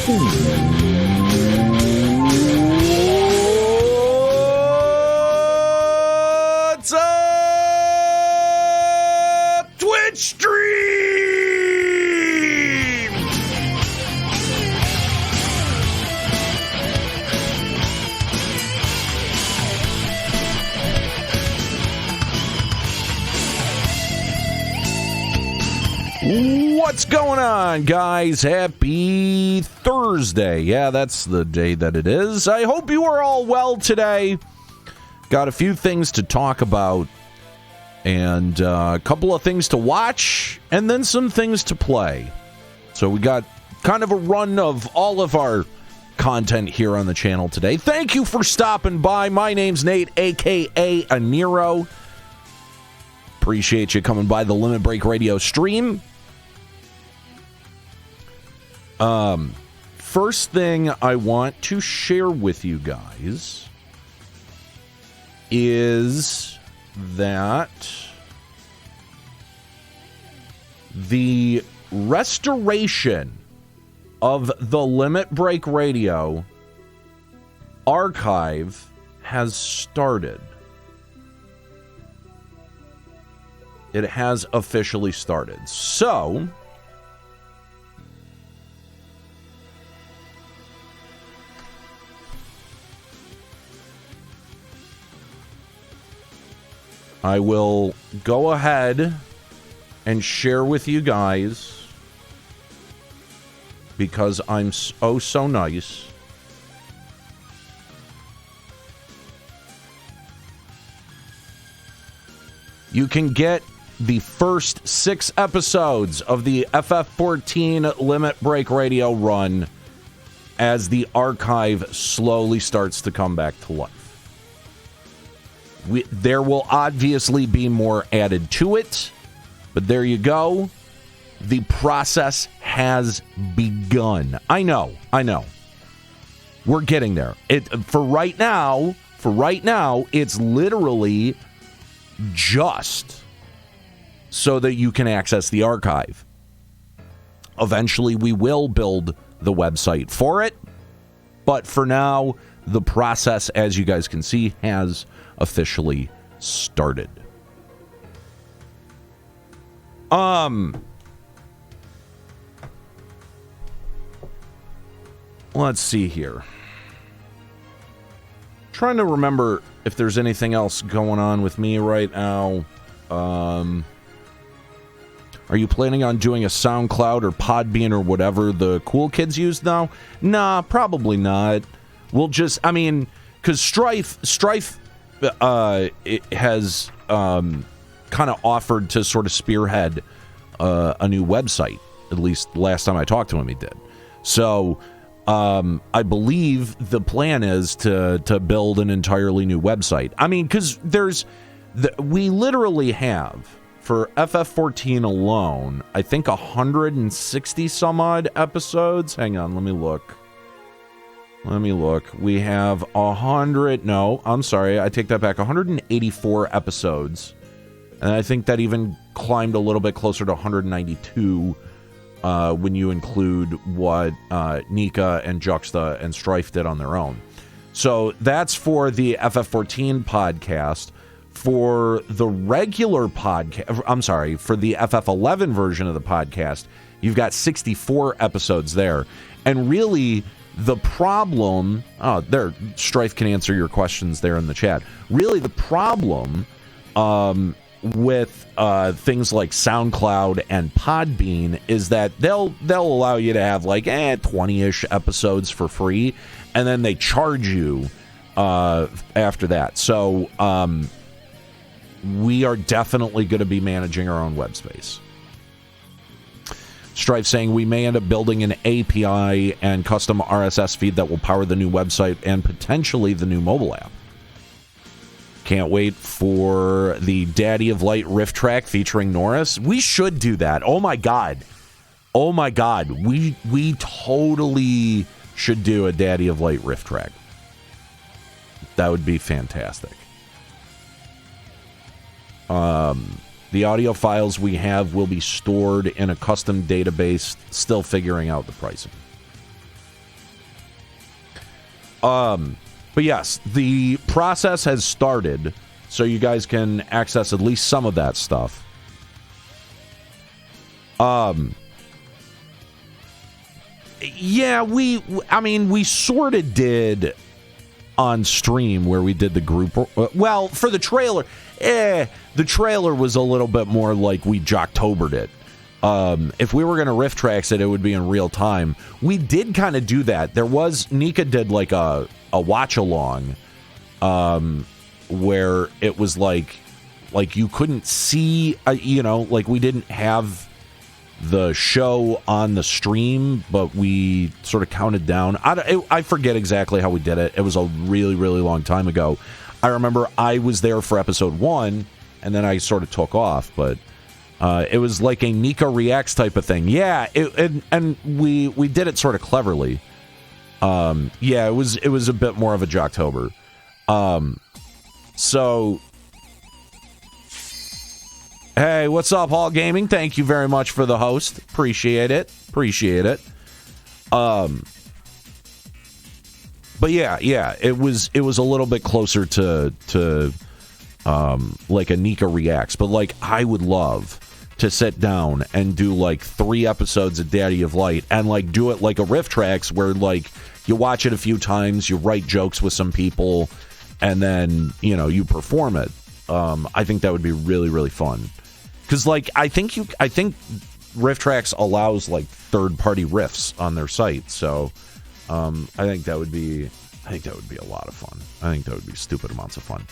What's up, Twitch stream? What's going on, guys? Happy Thursday. Yeah, that's the day that it is. I hope you are all well today. Got a few things to talk about, and a couple of things to watch, and then some things to play. So we got kind of a run of all of our content here on the channel today. Thank you for stopping by. My name's Nate, a.k.a. Aniro. Appreciate you coming by the Limit Break Radio stream. First thing I want to share with you guys is that the restoration of the Limit Break Radio archive has started. It has officially started. So I will go ahead and share with you guys, because I'm so nice. You can get the first 6 episodes of the FF14 Limit Break Radio run as the archive slowly starts to come back to life. There will obviously be more added to it, but there you go. The process has begun. I know. We're getting there. For right now, it's literally just so that you can access the archive. Eventually, we will build the website for it, but for now, the process, as you guys can see, has officially started. Let's see here. Trying to remember if there's anything else going on with me right now. Are you planning on doing a SoundCloud or Podbean or whatever the cool kids use now? Nah, probably not. We'll just, because Strife it has kind of offered to sort of spearhead a new website. At least last time I talked to him, he did. So I believe the plan is to build an entirely new website. Because we literally have, for FF14 alone, I think 160 some odd episodes. Hang on, let me look. We have 184 episodes. And I think that even climbed a little bit closer to 192 when you include what Nika and Juxta and Strife did on their own. So that's for the FF14 podcast. For the regular podcast, for the FF11 version of the podcast, you've got 64 episodes there. And really, the problem, Strife can answer your questions there in the chat. Really, the problem with things like SoundCloud and Podbean is that they'll allow you to have 20-ish episodes for free, and then they charge you after that. So we are definitely going to be managing our own web space. Strife saying we may end up building an API and custom RSS feed that will power the new website and potentially the new mobile app. Can't wait for the Daddy of Light riff track featuring Norris. We should do that. Oh my god. We totally should do a Daddy of Light riff track. That would be fantastic. The audio files we have will be stored in a custom database, still figuring out the pricing. But yes, the process has started, so you guys can access at least some of that stuff. Yeah, we sort of did on stream where we did the group. Well, for the trailer, the trailer was a little bit more like we Jocktobered it. If we were going to riff tracks it would be in real time. We did kind of do that. Nika did like a watch along, where it was like you couldn't see, like we didn't have the show on the stream, but we sort of counted down. I forget exactly how we did it. It was a really, really long time ago. I remember I was there for episode 1, and then I sort of took off, but it was like a Nika Reacts type of thing. Yeah, and we did it sort of cleverly. Yeah, it was a bit more of a Jocktober. So, hey, what's up, Hall Gaming? Thank you very much for the host. Appreciate it. But yeah, it was a little bit closer to like a Nika Reacts. But like, I would love to sit down and do like 3 episodes of Daddy of Light and like do it like a riff tracks where like you watch it a few times, you write jokes with some people, and then you perform it. I think that would be really, really fun. Because like I think Riff Tracks allows like third-party riffs on their site, so I think that would be a lot of fun. I think that would be stupid amounts of fun.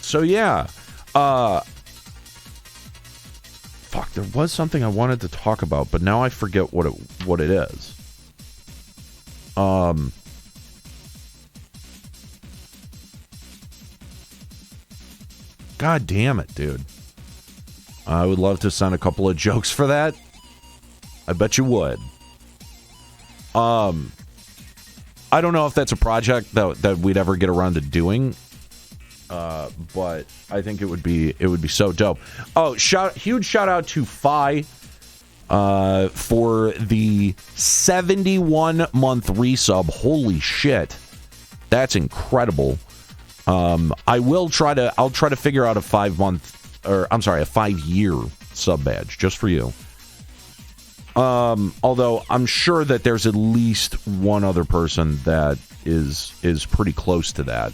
So yeah, fuck, there was something I wanted to talk about, but now I forget what it is. God damn it, dude. I would love to send a couple of jokes for that. I bet you would. I don't know if that's a project that we'd ever get around to doing. But I think it would be so dope. Oh, huge shout out to Fi for the 71-month resub. Holy shit. That's incredible. I'll try to figure out a 5-year sub badge just for you. Although I'm sure that there's at least one other person that is pretty close to that.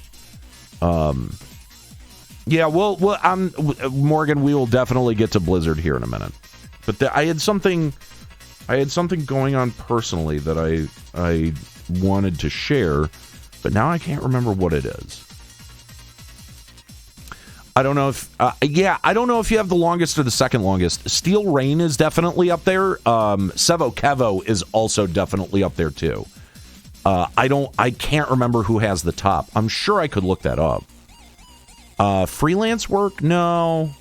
Yeah, Morgan, we will definitely get to Blizzard here in a minute. But I had something going on personally that I wanted to share, but now I can't remember what it is. I don't know if I don't know if you have the longest or the second longest. Steel Rain is definitely up there. Sevo Kevo is also definitely up there too. I can't remember who has the top. I'm sure I could look that up. Freelance work? No.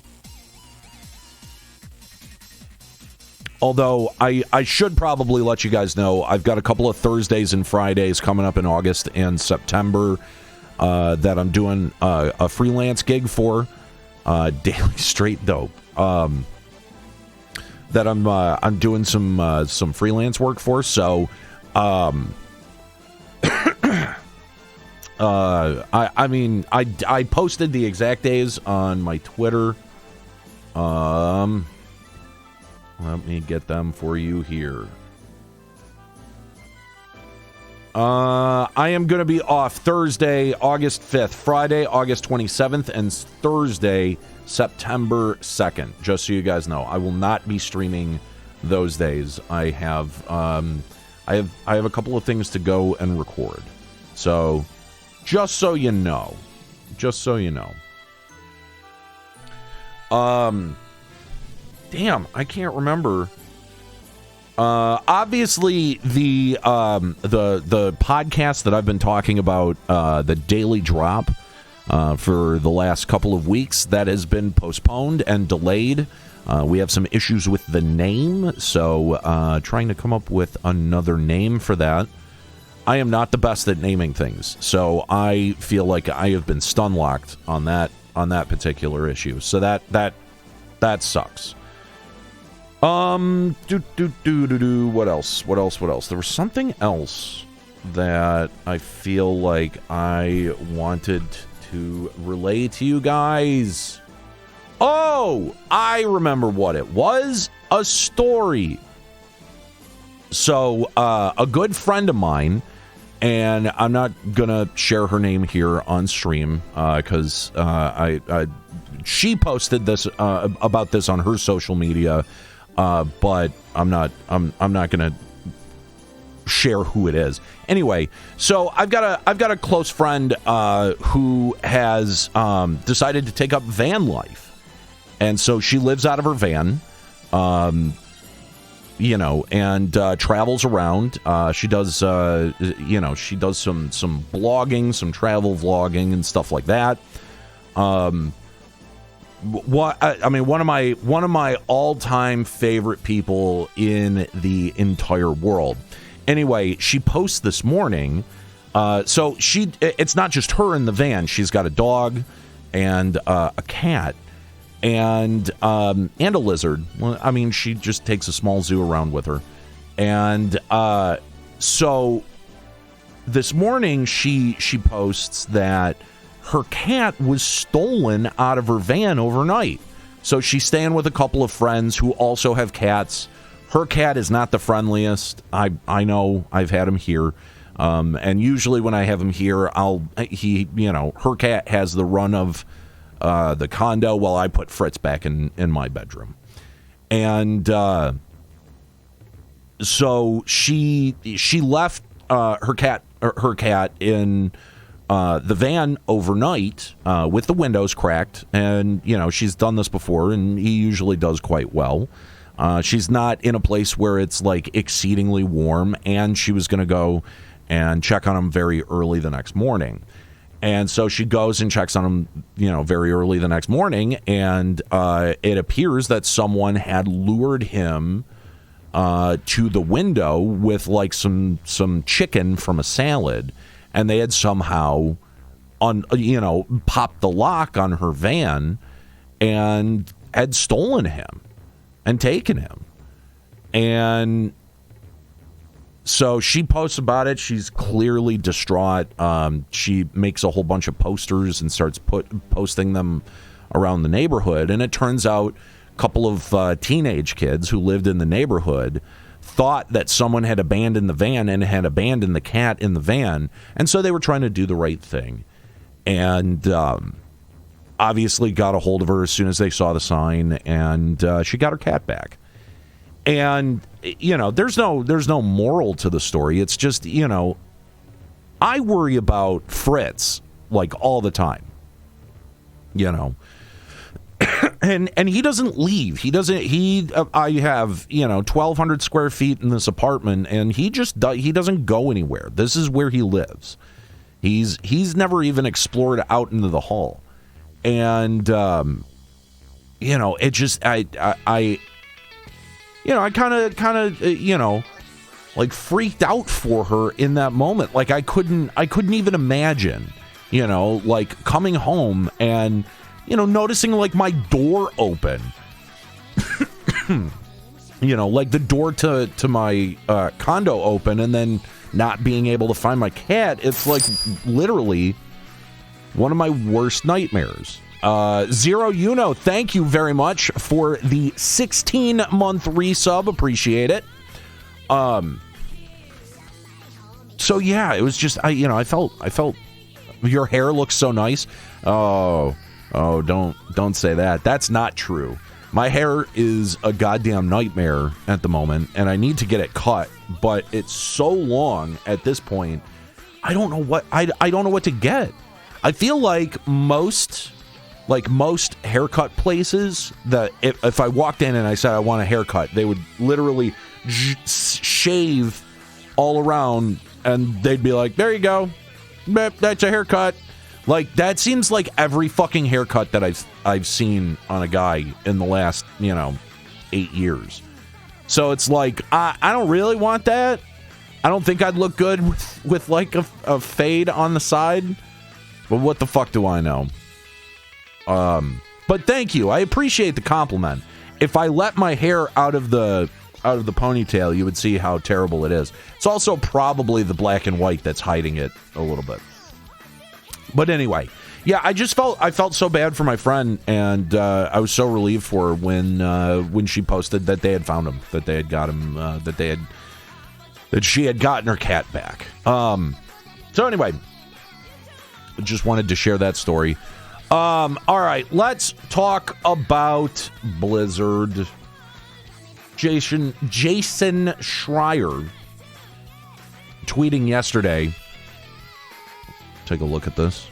Although I should probably let you guys know, I've got a couple of Thursdays and Fridays coming up in August and September that I'm doing a freelance gig for, Daily Straight Dope. That I'm doing some freelance work for. So, I posted the exact days on my Twitter. Let me get them for you here. I am going to be off Thursday, August 5th, Friday, August 27th, and Thursday, September 2nd. Just so you guys know, I will not be streaming those days. I have a couple of things to go and record. So, just so you know. Damn, I can't remember. Obviously, the podcast that I've been talking about, the Daily Drop, for the last couple of weeks, that has been postponed and delayed. We have some issues with the name, so trying to come up with another name for that. I am not the best at naming things, so I feel like I have been stun locked on that particular issue. So that sucks. What else? There was something else that I feel like I wanted to relay to you guys. Oh, I remember what it was. A story. So, a good friend of mine, and I'm not gonna share her name here on stream because she posted this about this on her social media, but I'm not gonna share who it is. Anyway, so I've got a close friend who has decided to take up van life. And so she lives out of her van, and travels around. She does, she does some blogging, some travel vlogging and stuff like that. One of my all-time favorite people in the entire world. Anyway, she posts this morning. So it's not just her in the van. She's got a dog and a cat. And a lizard. Well, I mean, she just takes a small zoo around with her. And so this morning she posts that her cat was stolen out of her van overnight. So she's staying with a couple of friends who also have cats. Her cat is not the friendliest. I know, I've had him here. And usually when I have him here, her cat has the run of the condo while I put Fritz back in my bedroom. And so she left her cat in the van overnight with the windows cracked. And, she's done this before, and he usually does quite well. She's not in a place where it's like exceedingly warm, and she was going to go and check on him very early the next morning. And so she goes and checks on him, very early the next morning, and it appears that someone had lured him to the window with like some chicken from a salad, and they had somehow popped the lock on her van and had stolen him and taken him. And so she posts about it. She's clearly distraught. She makes a whole bunch of posters and starts posting them around the neighborhood. And it turns out a couple of teenage kids who lived in the neighborhood thought that someone had abandoned the van and had abandoned the cat in the van. And so they were trying to do the right thing. And obviously got a hold of her as soon as they saw the sign. And she got her cat back. And, there's no moral to the story. It's just, I worry about Fritz, like, all the time, and he doesn't leave. I have, 1,200 square feet in this apartment, and he doesn't go anywhere. This is where he lives. He's never even explored out into the hall. And, it just, I kind of, like freaked out for her in that moment. Like I couldn't even imagine, like coming home and, noticing like my door open, like the door to my condo open, and then not being able to find my cat. It's like literally one of my worst nightmares. Zero thank you very much for the 16-month resub. Appreciate it. So yeah, it was just I felt your hair looks so nice. Oh, don't say that. That's not true. My hair is a goddamn nightmare at the moment, and I need to get it cut, but it's so long at this point. I don't know what I don't know what to get. I feel like most haircut places that if I walked in and I said I want a haircut, they would literally shave all around and they'd be like, there you go, that's a haircut. Like that seems like every fucking haircut that I've seen on a guy in the last 8 years. So it's like I don't really want that. I don't think I'd look good with like a fade on the side, but what the fuck do I know? But thank you. I appreciate the compliment. if I let my hair out of the ponytail, you would see how terrible it is. It's also probably the black and white that's hiding it a little bit. But anyway, yeah, I felt so bad for my friend, and I was so relieved for her when she posted that they had found him, that they had got him, that she had gotten her cat back. So anyway, I just wanted to share that story. All right, let's talk about Blizzard. Jason Schreier tweeting yesterday. Take a look at this.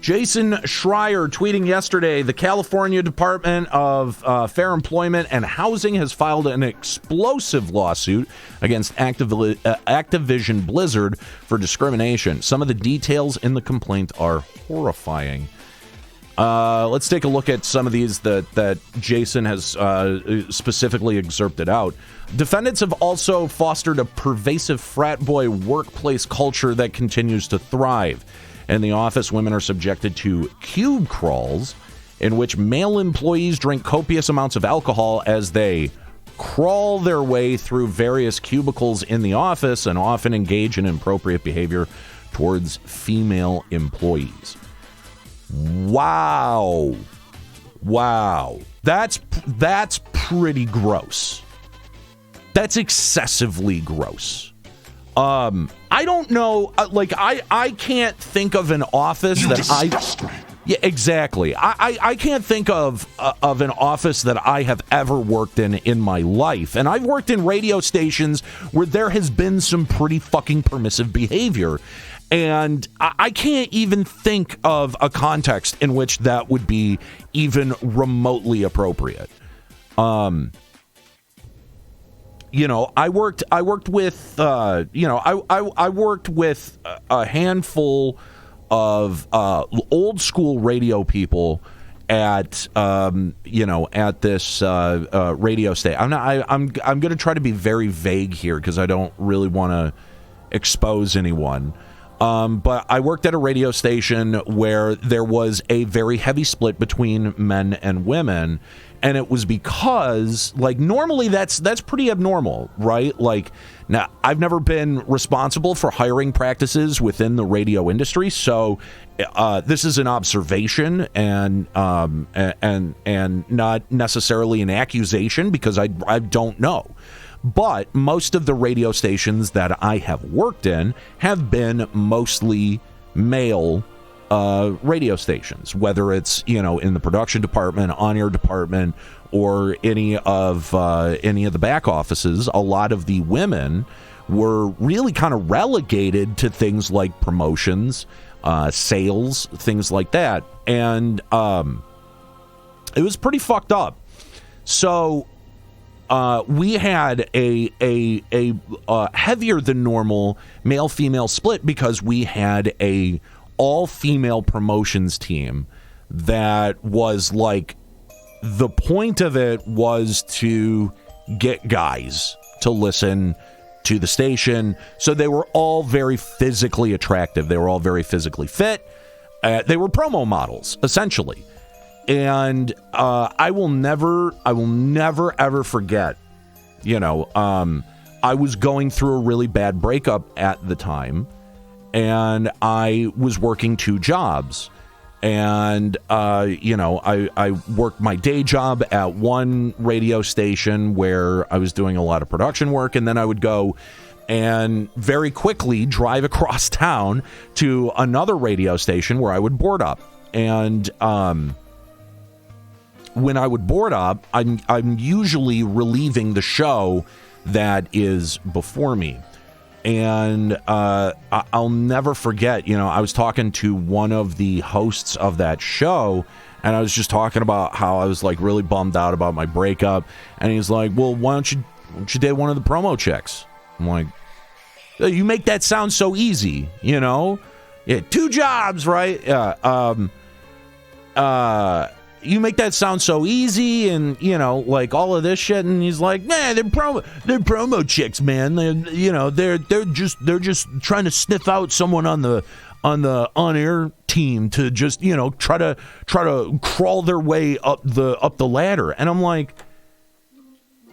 Jason Schreier tweeting yesterday, the California Department of Fair Employment and Housing has filed an explosive lawsuit against Activision Blizzard for discrimination. Some of the details in the complaint are horrifying. Let's take a look at some of these that Jason has specifically excerpted out. Defendants have also fostered a pervasive frat boy workplace culture that continues to thrive. In the office, women are subjected to cube crawls, in which male employees drink copious amounts of alcohol as they crawl their way through various cubicles in the office and often engage in inappropriate behavior towards female employees. Wow. That's pretty gross. That's excessively gross. I don't know, I can't think of an office Yeah, exactly. I can't think of an office that I have ever worked in my life. And I've worked in radio stations where there has been some pretty fucking permissive behavior. And I can't even think of a context in which that would be even remotely appropriate. I worked with I worked with a handful of old school radio people at at this radio station. I'm going to try to be very vague here because I don't really want to expose anyone. But I worked at a radio station where there was a very heavy split between men and women. And it was because, normally that's pretty abnormal, right? Now, I've never been responsible for hiring practices within the radio industry, so this is an observation and not necessarily an accusation because I don't know. But most of the radio stations that I have worked in have been mostly male radio stations, whether it's in the production department, on-air department, or any of the back offices. A lot of the women were really kind of relegated to things like promotions, sales, things like that, and it was pretty fucked up. So we had a heavier than normal male-female split because we had a all-female promotions team that was the point of it was to get guys to listen to the station. So they were all very physically attractive. They were all very physically fit. They were promo models, essentially. And I will never ever forget, I was going through a really bad breakup at the time. And I was working 2 jobs. And, I worked my day job at one radio station where I was doing a lot of production work. And then I would go and very quickly drive across town to another radio station where I would board up. And when I would board up, I'm usually relieving the show that is before me. And I'll never forget, I was talking to one of the hosts of that show, and I was just talking about how I was really bummed out about my breakup. And he's like, well, why don't you date one of the promo chicks? I'm like, you make that sound so easy, Yeah, 2 jobs, right? Yeah. You make that sound so easy, and all of this shit. And he's like, man, they're promo chicks, man. They're just trying to sniff out someone on the on-air team to just, try to crawl their way up the ladder. And I'm like,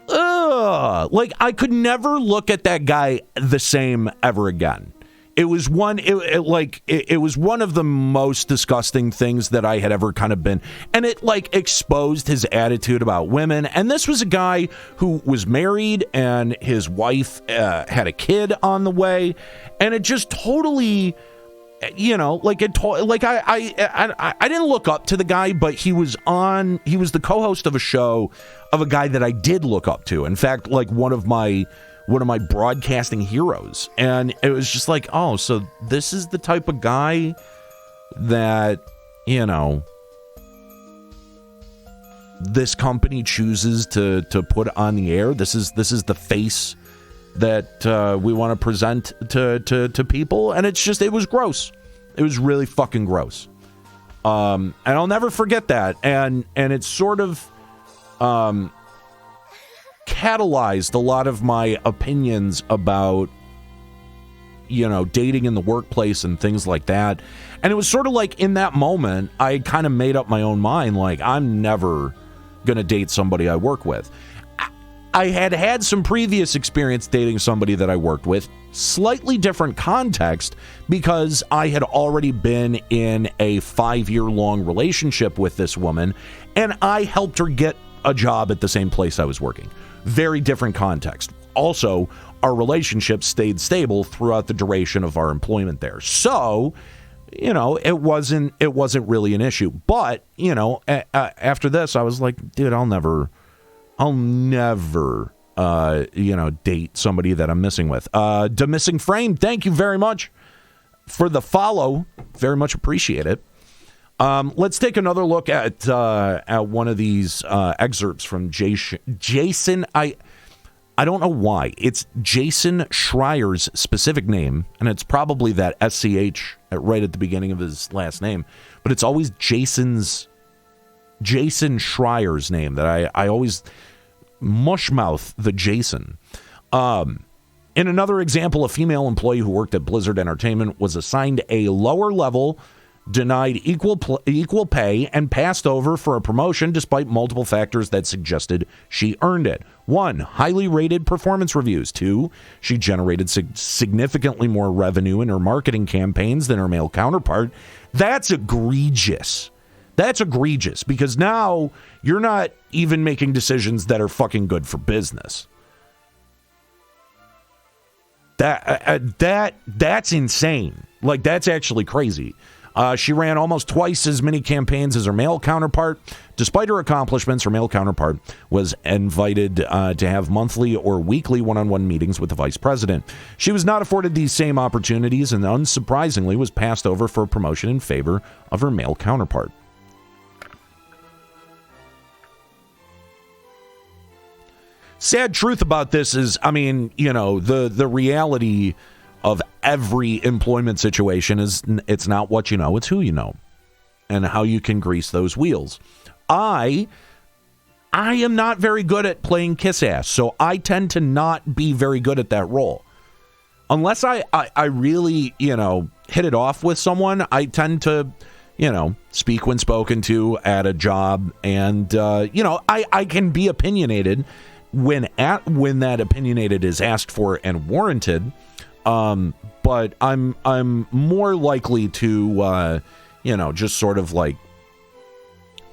ugh. Like, I could never look at that guy the same ever again. It was one of the most disgusting things that I had ever kind of been. And it exposed his attitude about women. And this was a guy who was married and his wife had a kid on the way. And it just totally, I didn't look up to the guy, but he was the co-host of a show of a guy that I did look up to. In fact, one of my broadcasting heroes. And it was just like, oh, so this is the type of guy that, this company chooses to put on the air. This is the face that we want to present to people. And it was gross. It was really fucking gross. And I'll never forget that. And it's sort of catalyzed a lot of my opinions about, dating in the workplace and things like that. And it was sort of like in that moment, I kind of made up my own mind, like, I'm never going to date somebody I work with. I had some previous experience dating somebody that I worked with, slightly different context, because I had already been in a 5-year-long relationship with this woman, and I helped her get a job at the same place I was working. Very different context. Also, our relationship stayed stable throughout the duration of our employment there. So, it wasn't really an issue. But, after this, I was like, dude, I'll never date somebody that I'm missing with. The Missing Frame, thank you very much for the follow. Very much appreciate it. Let's take another look at one of these excerpts from Jason. I don't know why. It's Jason Schreier's specific name, and it's probably that SCH right at the beginning of his last name, but it's always Jason Schreier's name that I always mushmouth the Jason. In another example, a female employee who worked at Blizzard Entertainment was assigned a lower level, denied equal pay, and passed over for a promotion despite multiple factors that suggested she earned it. 1, highly rated performance reviews. 2, she generated significantly more revenue in her marketing campaigns than her male counterpart. That's egregious. That's egregious, because now you're not even making decisions that are fucking good for business. That's insane. Like, that's actually crazy. She ran almost twice as many campaigns as her male counterpart. Despite her accomplishments, her male counterpart was invited to have monthly or weekly one-on-one meetings with the vice president. She was not afforded these same opportunities and unsurprisingly was passed over for a promotion in favor of her male counterpart. Sad truth about this is, the reality of every employment situation is it's not what you know, it's who you know and how you can grease those wheels. I am not very good at playing kiss ass, so I tend to not be very good at that role. Unless I really, hit it off with someone, I tend to, speak when spoken to at a job, and, I can be opinionated when that opinionated is asked for and warranted. But I'm more likely to, just sort of like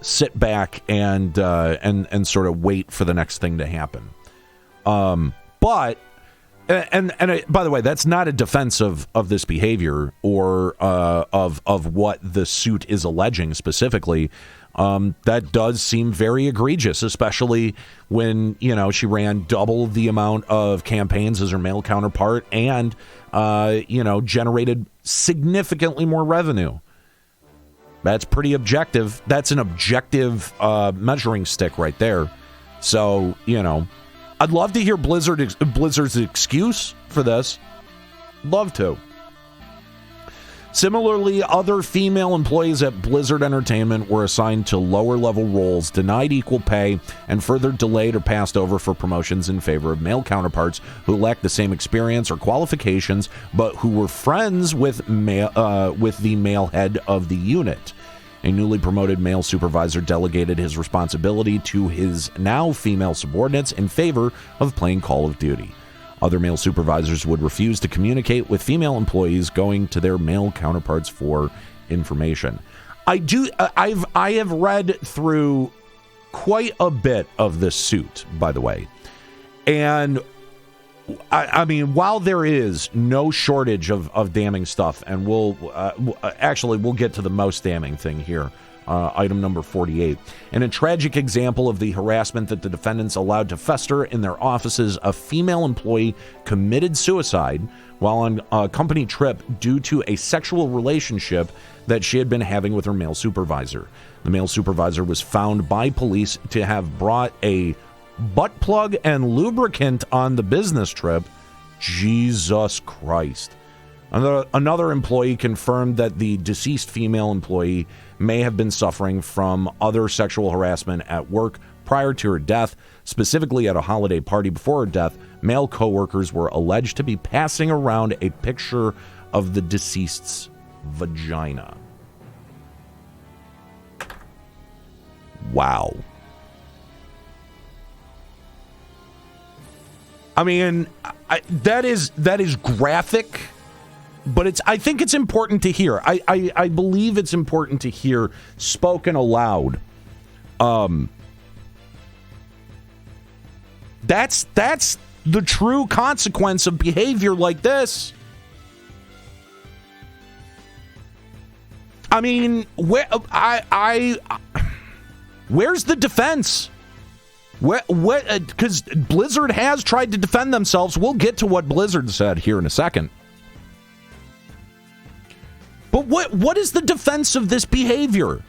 sit back and sort of wait for the next thing to happen. But by the way, that's not a defense of this behavior or of what the suit is alleging specifically. That does seem very egregious, especially when, she ran double the amount of campaigns as her male counterpart and, generated significantly more revenue. That's pretty objective. That's an objective measuring stick right there. So, I'd love to hear Blizzard's excuse for this. Love to. Similarly, other female employees at Blizzard Entertainment were assigned to lower-level roles, denied equal pay, and further delayed or passed over for promotions in favor of male counterparts who lacked the same experience or qualifications, but who were friends with the male head of the unit. A newly promoted male supervisor delegated his responsibility to his now female subordinates in favor of playing Call of Duty. Other male supervisors would refuse to communicate with female employees, going to their male counterparts for information. I have read through quite a bit of this suit, by the way. And I mean, while there is no shortage of damning stuff, and we'll get to the most damning thing here. Item number 48. In a tragic example of the harassment that the defendants allowed to fester in their offices, a female employee committed suicide while on a company trip due to a sexual relationship that she had been having with her male supervisor. The male supervisor was found by police to have brought a butt plug and lubricant on the business trip. Jesus Christ. Another employee confirmed that the deceased female employee may have been suffering from other sexual harassment at work prior to her death. Specifically, at a holiday party before her death, male coworkers were alleged to be passing around a picture of the deceased's vagina. Wow. I mean, that is graphic. But I think it's important to hear. I believe it's important to hear spoken aloud. That's the true consequence of behavior like this. I mean, where's the defense? Because Blizzard has tried to defend themselves. We'll get to what Blizzard said here in a second. But what is the defense of this behavior?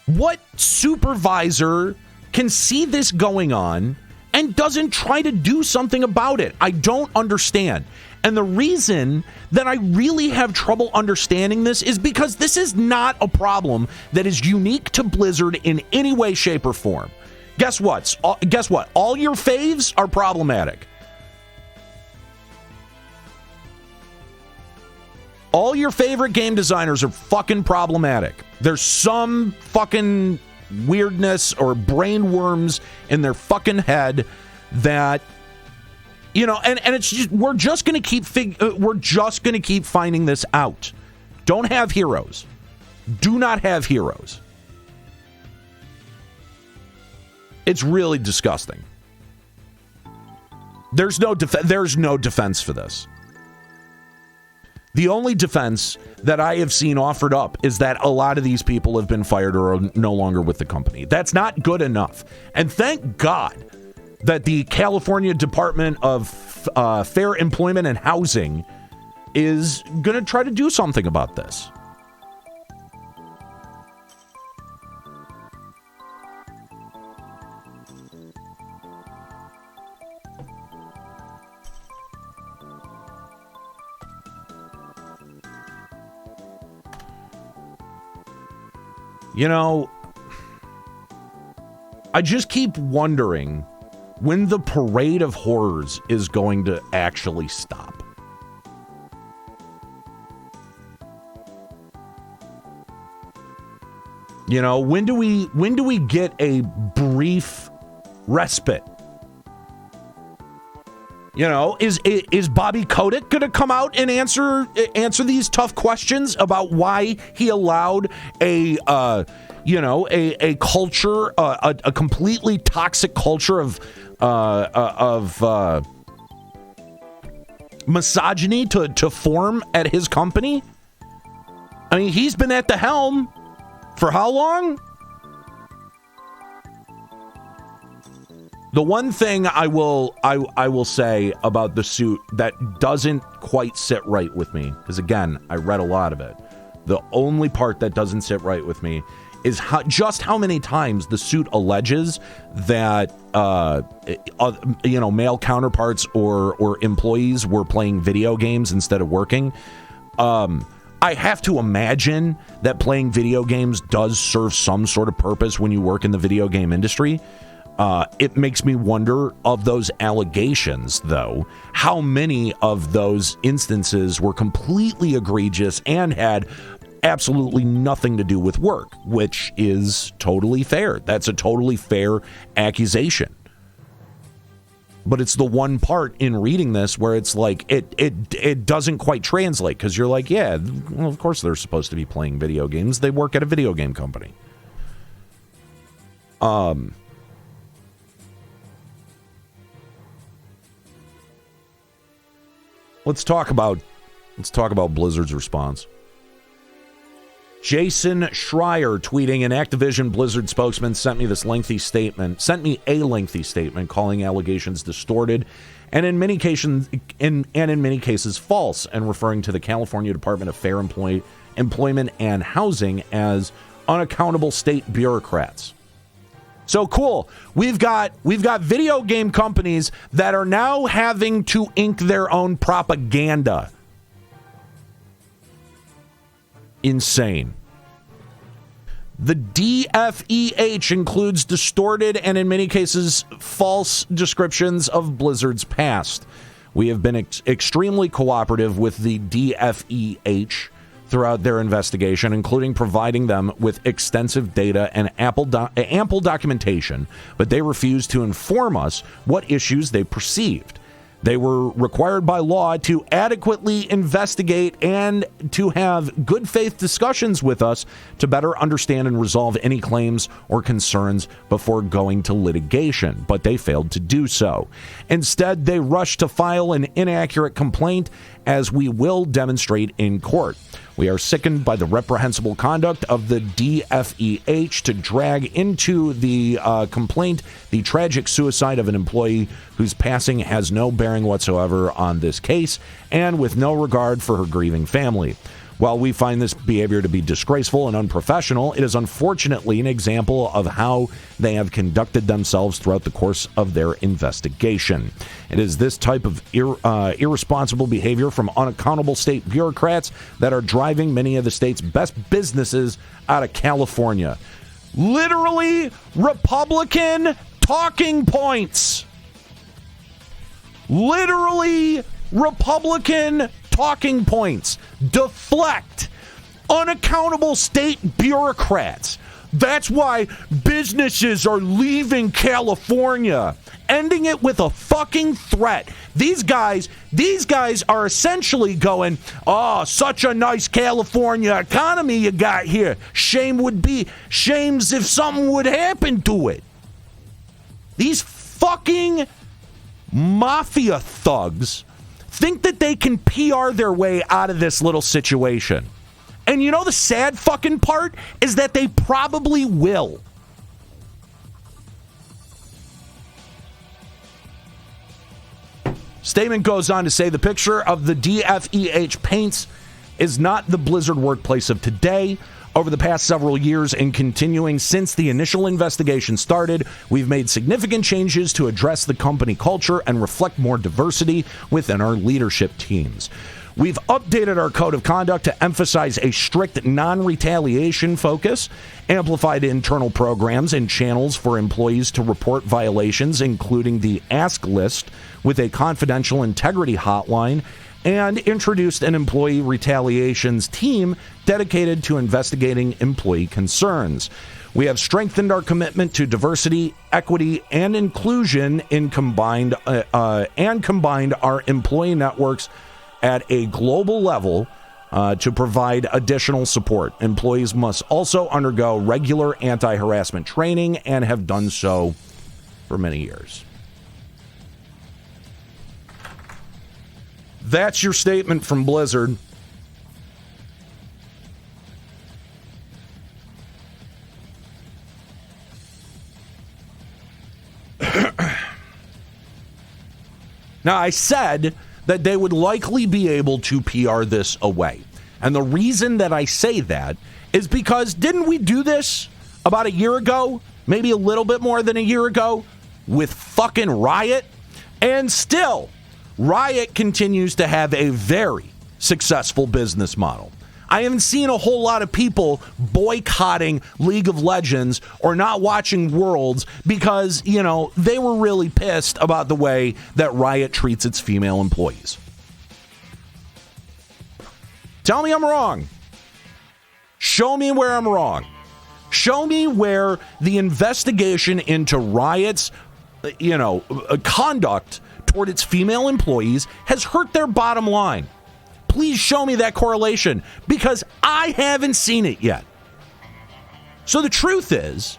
What supervisor can see this going on and doesn't try to do something about it? I don't understand. And the reason that I really have trouble understanding this is because this is not a problem that is unique to Blizzard in any way, shape, or form. Guess what? All your faves are problematic. All your favorite game designers are fucking problematic. There's some fucking weirdness or brain worms in their fucking head that, you know, and it's just, we're just gonna keep finding this out. Don't have heroes. Do not have heroes. It's really disgusting. There's no defense for this. The only defense that I have seen offered up is that a lot of these people have been fired or are no longer with the company. That's not good enough. And thank God that the California Department of Fair Employment and Housing is going to try to do something about this. You know, I just keep wondering when the parade of horrors is going to actually stop. You know, when do we get a brief respite? You know, is Bobby Kotick going to come out and answer these tough questions about why he allowed a culture, a completely toxic culture of misogyny to form at his company? I mean, he's been at the helm for how long? The one thing I will say about the suit that doesn't quite sit right with me, because again, I read a lot of it. The only part that doesn't sit right with me is just how many times the suit alleges that male counterparts or employees were playing video games instead of working. I have to imagine that playing video games does serve some sort of purpose when you work in the video game industry. It makes me wonder, of those allegations, though, how many of those instances were completely egregious and had absolutely nothing to do with work, which is totally fair. That's a totally fair accusation. But it's the one part in reading this where it's like it doesn't quite translate, because you're like, yeah, well, of course they're supposed to be playing video games. They work at a video game company. Let's talk about Blizzard's response. Jason Schreier tweeting, an Activision Blizzard spokesman sent me a lengthy statement calling allegations distorted and in many cases false, and referring to the California Department of Fair Employment and Housing as unaccountable state bureaucrats. So cool. We've got video game companies that are now having to ink their own propaganda. Insane. The DFEH includes distorted and in many cases false descriptions of Blizzard's past. We have been extremely cooperative with the DFEH throughout their investigation, including providing them with extensive data and ample documentation, but they refused to inform us what issues they perceived. They were required by law to adequately investigate and to have good faith discussions with us to better understand and resolve any claims or concerns before going to litigation, but they failed to do so. Instead, they rushed to file an inaccurate complaint, as we will demonstrate in court. We are sickened by the reprehensible conduct of the DFEH to drag into the complaint the tragic suicide of an employee whose passing has no bearing whatsoever on this case, and with no regard for her grieving family. While we find this behavior to be disgraceful and unprofessional, it is unfortunately an example of how they have conducted themselves throughout the course of their investigation. It is this type of irresponsible behavior from unaccountable state bureaucrats that are driving many of the state's best businesses out of California. Literally, Republican talking points. Literally, Republican talking points. Deflect. Unaccountable state bureaucrats. That's why businesses are leaving California. Ending it with a fucking threat. These guys are essentially going, oh, such a nice California economy you got here. Shames if something would happen to it. These fucking mafia thugs think that they can PR their way out of this little situation. And you know the sad fucking part is that they probably will. Statement goes on to say the picture of the DFEH paints is not the Blizzard workplace of today. Over the past several years and continuing since the initial investigation started, we've made significant changes to address the company culture and reflect more diversity within our leadership teams. We've updated our code of conduct to emphasize a strict non-retaliation focus, amplified internal programs and channels for employees to report violations, including the Ask List with a confidential integrity hotline, and introduced an employee retaliations team dedicated to investigating employee concerns. We have strengthened our commitment to diversity, equity, and inclusion in combined our employee networks at a global level to provide additional support. Employees must also undergo regular anti-harassment training and have done so for many years. That's your statement from Blizzard. Now, I said that they would likely be able to PR this away. And the reason that I say that is because didn't we do this about a year ago, maybe a little bit more than a year ago, with fucking Riot. And still, Riot continues to have a very successful business model. I haven't seen a whole lot of people boycotting League of Legends or not watching Worlds because, you know, they were really pissed about the way that Riot treats its female employees. Tell me I'm wrong. Show me where I'm wrong. Show me where the investigation into Riot's, conduct toward its female employees has hurt their bottom line. Please show me that correlation, because I haven't seen it yet. So the truth is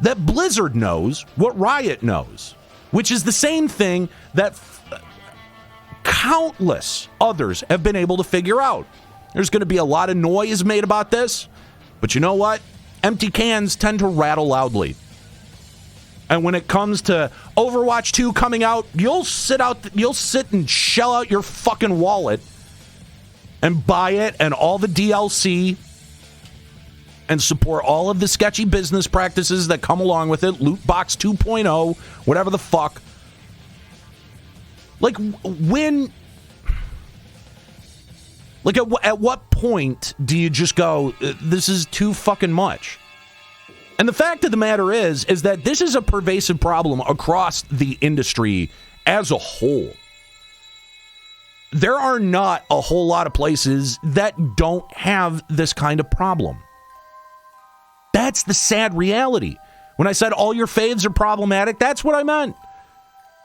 that Blizzard knows what Riot knows, which is the same thing that countless others have been able to figure out. There's going to be a lot of noise made about this, but you know what? Empty cans tend to rattle loudly. And when it comes to Overwatch 2 coming out, you'll sit and shell out your fucking wallet and buy it and all the DLC and support all of the sketchy business practices that come along with it, Loot Box 2.0, whatever the fuck. Like, when... Like, at what point do you just go, this is too fucking much? And the fact of the matter is that this is a pervasive problem across the industry as a whole. There are not a whole lot of places that don't have this kind of problem. That's the sad reality. When I said all your faves are problematic, that's what I meant.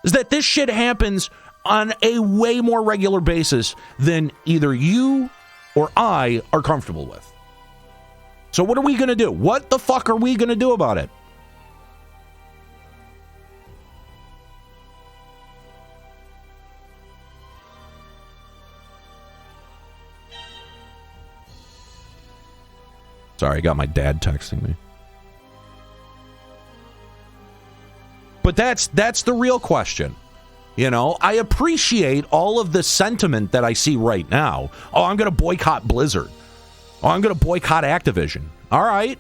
Is that this shit happens on a way more regular basis than either you or I are comfortable with. So what are we going to do? What the fuck are we going to do about it? Sorry, I got my dad texting me. But that's the real question. You know, I appreciate all of the sentiment that I see right now. Oh, I'm going to boycott Blizzard. Oh, I'm going to boycott Activision. All right.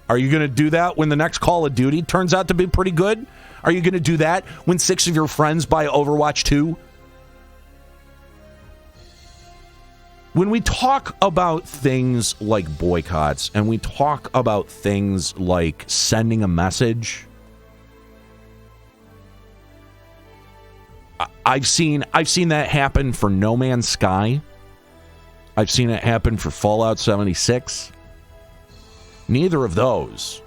Are you going to do that when the next Call of Duty turns out to be pretty good? Are you going to do that when 6 of your friends buy Overwatch 2? When we talk about things like boycotts and we talk about things like sending a message, I've seen that happen for No Man's Sky. I've seen it happen for Fallout 76. Neither of those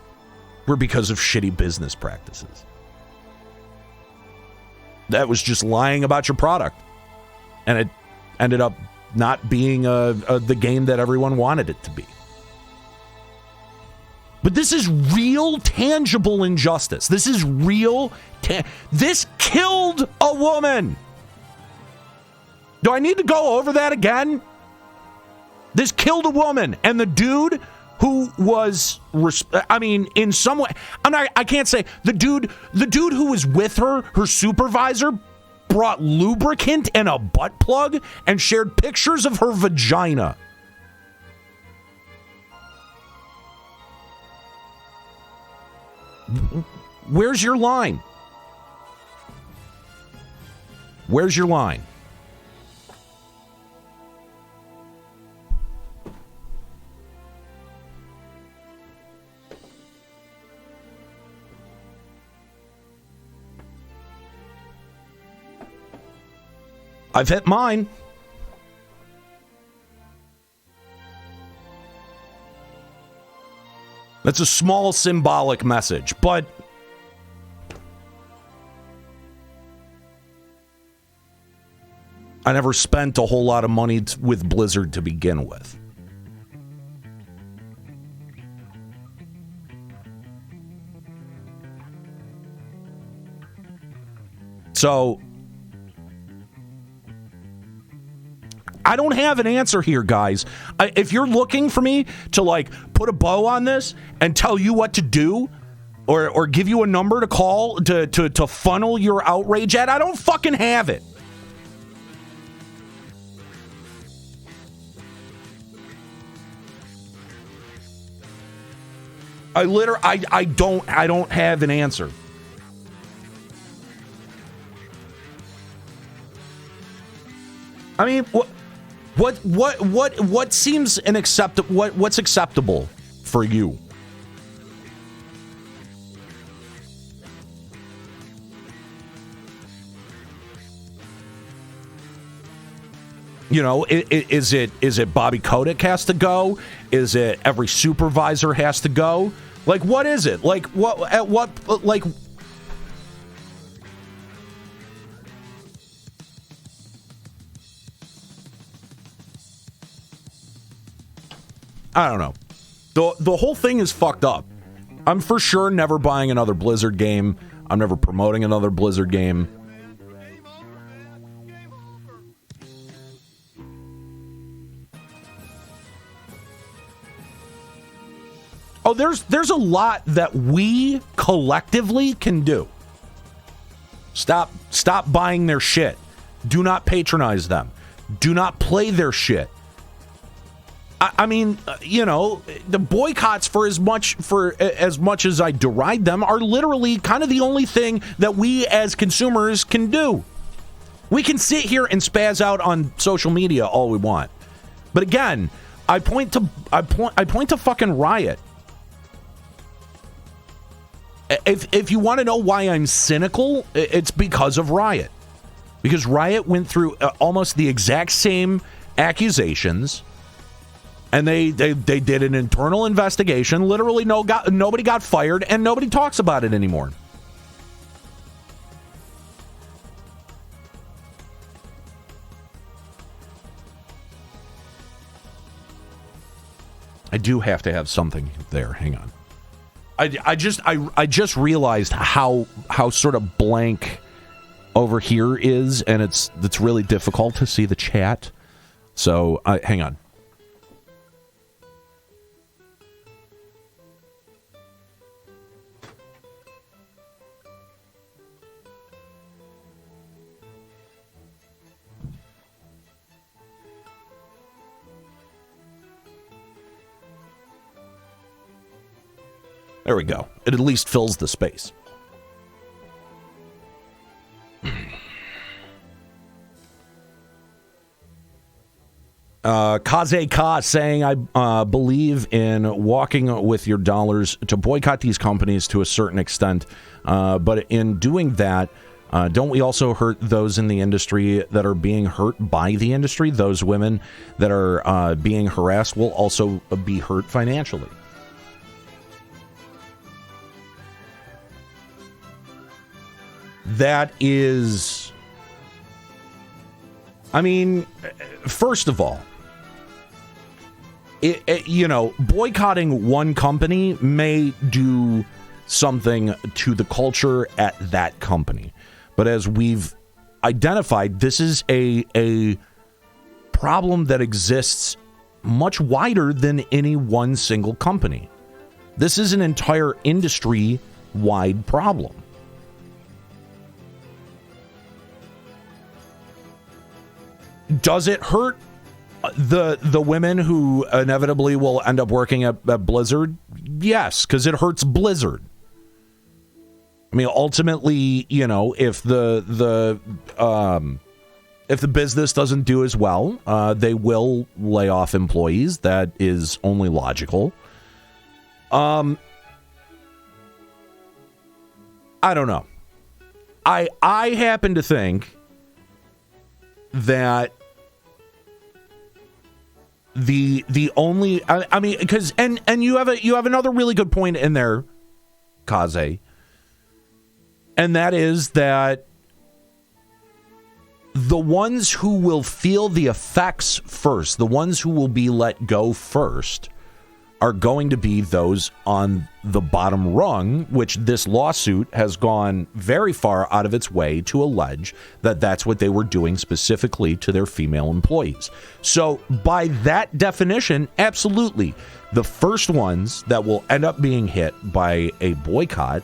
were because of shitty business practices. That was just lying about your product. And it ended up not being the game that everyone wanted it to be. But this is real, tangible injustice. This is real. This killed a woman. Do I need to go over that again? This killed a woman, and the dude who was, in some way, I can't say the dude who was with her supervisor, brought lubricant and a butt plug and shared pictures of her vagina. Where's your line? Where's your line? I've hit mine. That's a small symbolic message, but I never spent a whole lot of money with Blizzard to begin with. So I don't have an answer here, guys. If you're looking for me to put a bow on this and tell you what to do, or give you a number to call to funnel your outrage at, I don't fucking have it. I don't have an answer. I mean, what seems what's acceptable for you? You know, is it Bobby Kotick has to go? Is it every supervisor has to go? Like, what is it? Like, like, I don't know. The whole thing is fucked up. I'm for sure never buying another Blizzard game. I'm never promoting another Blizzard game. Oh, there's a lot that we collectively can do. Stop buying their shit. Do not patronize them. Do not play their shit. I mean, you know, the boycotts for as much as I deride them are literally kind of the only thing that we as consumers can do. We can sit here and spaz out on social media all we want, but again, I point to fucking Riot. If you want to know why I'm cynical, it's because of Riot. Because Riot went through almost the exact same accusations, and they did an internal investigation. Literally, nobody got fired, and nobody talks about it anymore. I do have to have something there. Hang on. I just realized how sort of blank over here is, and it's really difficult to see the chat. So hang on. There we go. It at least fills the space. Kaze Ka saying, I believe in walking with your dollars to boycott these companies to a certain extent. But in doing that, don't we also hurt those in the industry that are being hurt by the industry? Those women that are being harassed will also be hurt financially. That is, I mean, first of all, you know, boycotting one company may do something to the culture at that company. But as we've identified, this is a problem that exists much wider than any one single company. This is an entire industry-wide problem. Does it hurt the women who inevitably will end up working at Blizzard? Yes, because it hurts Blizzard. I mean, ultimately, you know, if the business doesn't do as well, they will lay off employees. That is only logical. I don't know. I happen to think that the only, I mean, because and you have another really good point in there, Kaze, and that is that the ones who will feel the effects first, the ones who will be let go first, are going to be those on the bottom rung, which this lawsuit has gone very far out of its way to allege that that's what they were doing specifically to their female employees. So by that definition, absolutely, the first ones that will end up being hit by a boycott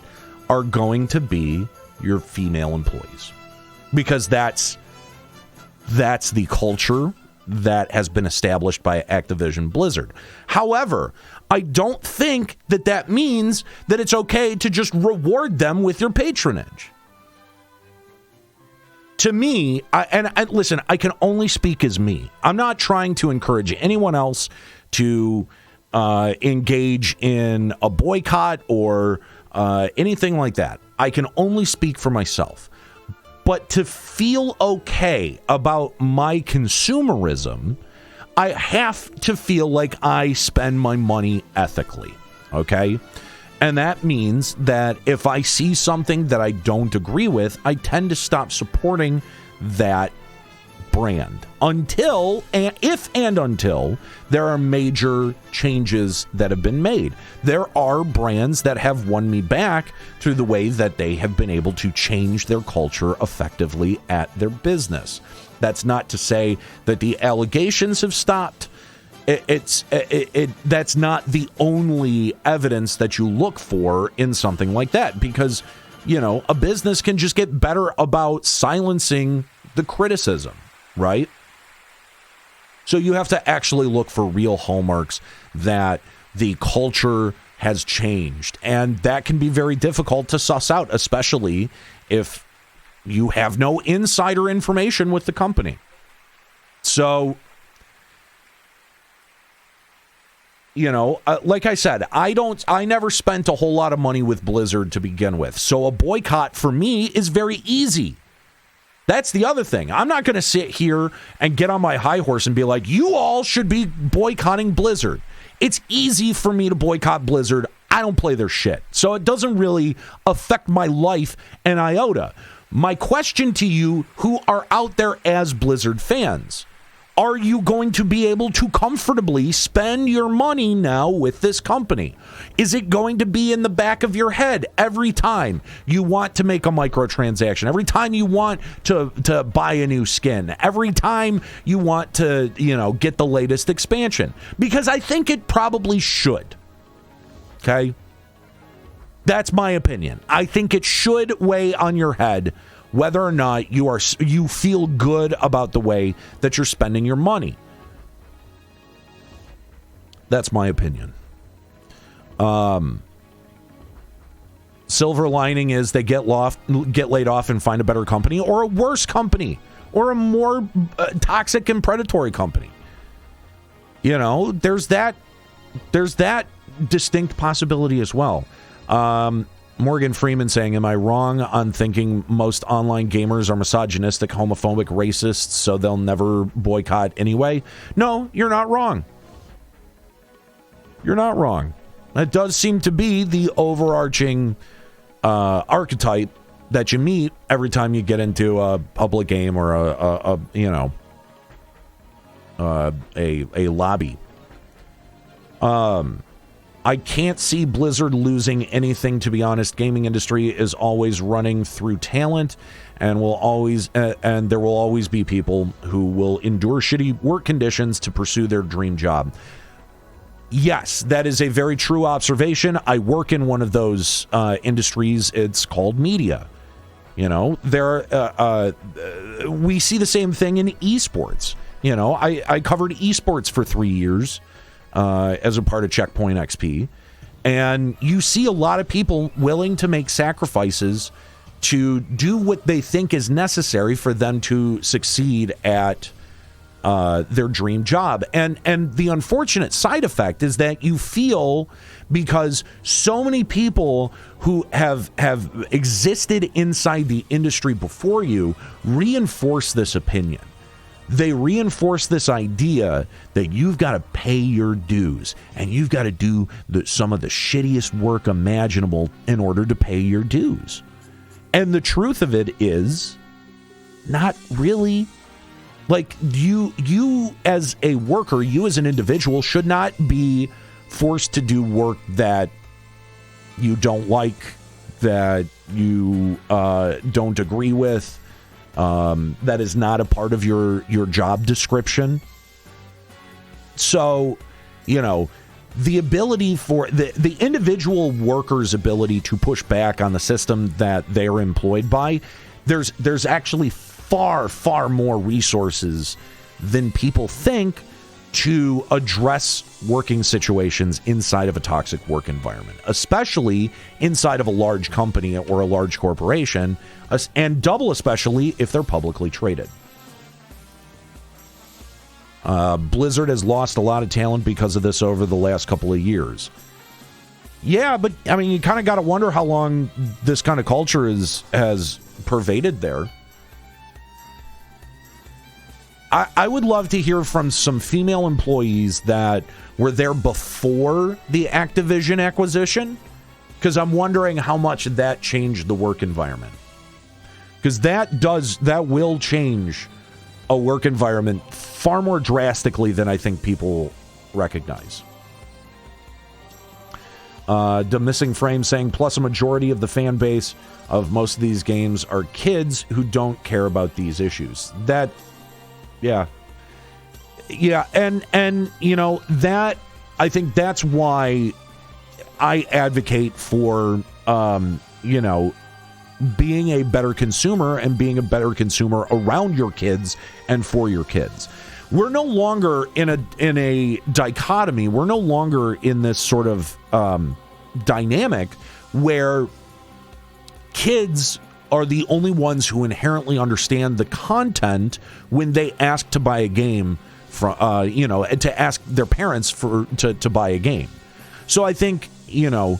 are going to be your female employees, because that's the culture that has been established by Activision Blizzard. However, I don't think that that means that it's okay to just reward them with your patronage. To me, listen, I can only speak as me. I'm not trying to encourage anyone else to engage in a boycott or anything like that. I can only speak for myself. But to feel okay about my consumerism, I have to feel like I spend my money ethically, okay? And that means that if I see something that I don't agree with, I tend to stop supporting that brand until there are major changes that have been made. There are brands that have won me back through the way that they have been able to change their culture effectively at their business. That's not to say that the allegations have stopped. That's not the only evidence that you look for in something like that, because, you know, a business can just get better about silencing the criticism, right? So you have to actually look for real hallmarks that the culture has changed, and that can be very difficult to suss out, especially if you have no insider information with the company. So, you know, like I said, I never spent a whole lot of money with Blizzard to begin with. So a boycott for me is very easy. That's the other thing. I'm not going to sit here and get on my high horse and be like, you all should be boycotting Blizzard. It's easy for me to boycott Blizzard. I don't play their shit. So it doesn't really affect my life an iota. My question to you who are out there as Blizzard fans: are you going to be able to comfortably spend your money now with this company? Is it going to be in the back of your head every time you want to make a microtransaction, every time you want to buy a new skin, every time you want to, you know, get the latest expansion? Because I think it probably should. Okay? That's my opinion. I think it should weigh on your head whether or not you feel good about the way that you're spending your money. That's my opinion. Silver lining is they get laid off and find a better company, or a worse company, or a more toxic and predatory company. You know, there's that distinct possibility as well. Morgan Freeman saying, am I wrong on thinking most online gamers are misogynistic, homophobic, racists, so they'll never boycott anyway? No, you're not wrong. You're not wrong. It does seem to be the overarching archetype that you meet every time you get into a public game or a lobby. I can't see Blizzard losing anything, to be honest. Gaming industry is always running through talent, and there will always be people who will endure shitty work conditions to pursue their dream job. Yes, that is a very true observation. I work in one of those industries. It's called media. You know, we see the same thing in esports. You know, I covered esports for 3 years. As a part of Checkpoint XP, and you see a lot of people willing to make sacrifices to do what they think is necessary for them to succeed at their dream job. And the unfortunate side effect is that you feel, because so many people who have existed inside the industry before you reinforce this opinion. They reinforce this idea that you've got to pay your dues and you've got to do some of the shittiest work imaginable in order to pay your dues. And the truth of it is, not really. Like, you as a worker, you as an individual should not be forced to do work that you don't like, that you don't agree with. That is not a part of your job description. So, you know, the ability for the individual worker's ability to push back on the system that they're employed by, there's actually far more resources than people think to address working situations inside of a toxic work environment, especially inside of a large company or a large corporation, and double especially if they're publicly traded. Blizzard has lost a lot of talent because of this over the last couple of years. Yeah, but I mean, you kind of got to wonder how long this kind of culture has pervaded there. I would love to hear from some female employees that were there before the Activision acquisition, because I'm wondering how much that changed the work environment. Because that will change a work environment far more drastically than I think people recognize. The Missing Frame saying, plus a majority of the fan base of most of these games are kids who don't care about these issues. Yeah, and you know, that I think that's why I advocate for you know, being a better consumer and being a better consumer around your kids and for your kids. We're no longer in a dichotomy. We're no longer in this sort of dynamic where kids are the only ones who inherently understand the content when they ask to buy a game from, you know, to ask their parents to buy a game. So I think, you know,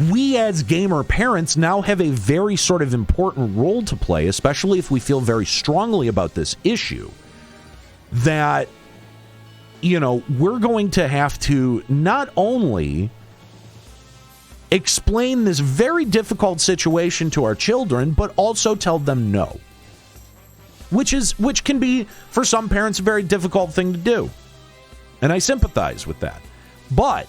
we as gamer parents now have a very sort of important role to play, especially if we feel very strongly about this issue, that, you know, we're going to have to not only explain this very difficult situation to our children, but also tell them no. Which can be, for some parents, a very difficult thing to do. And I sympathize with that. But,